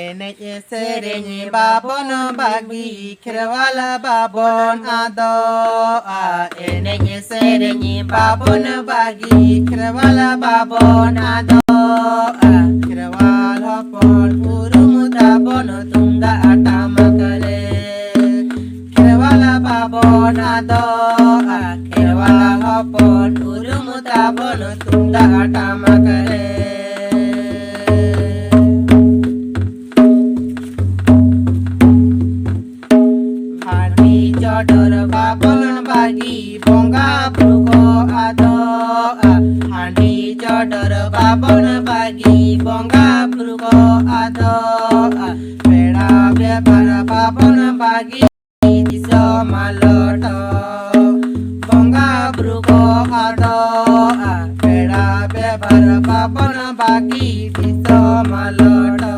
Neje serenye babon bagi kerwala babon ado neje serenye babon bagi kerwala babon ado kerwala pon urumuta bono tungga atama kale kerwala babon ado kerwala pon urumuta bono tungga atama kale Jodor babon bagi bonga pruko ado handi jodor babon bagi bonga pruko ado peda bebar babon bagi diso maloto bonga pruko ado peda bebar babon bagi diso maloto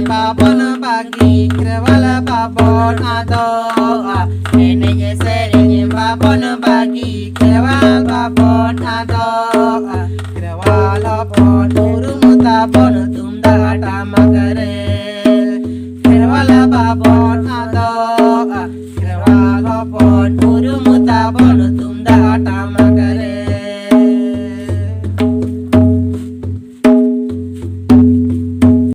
babon bagi kerwala babon ado neje serenye babon bagi kerwala babon ado kerwala pon urumuta bon tumda atama kare kerwala babon ado kerwala pon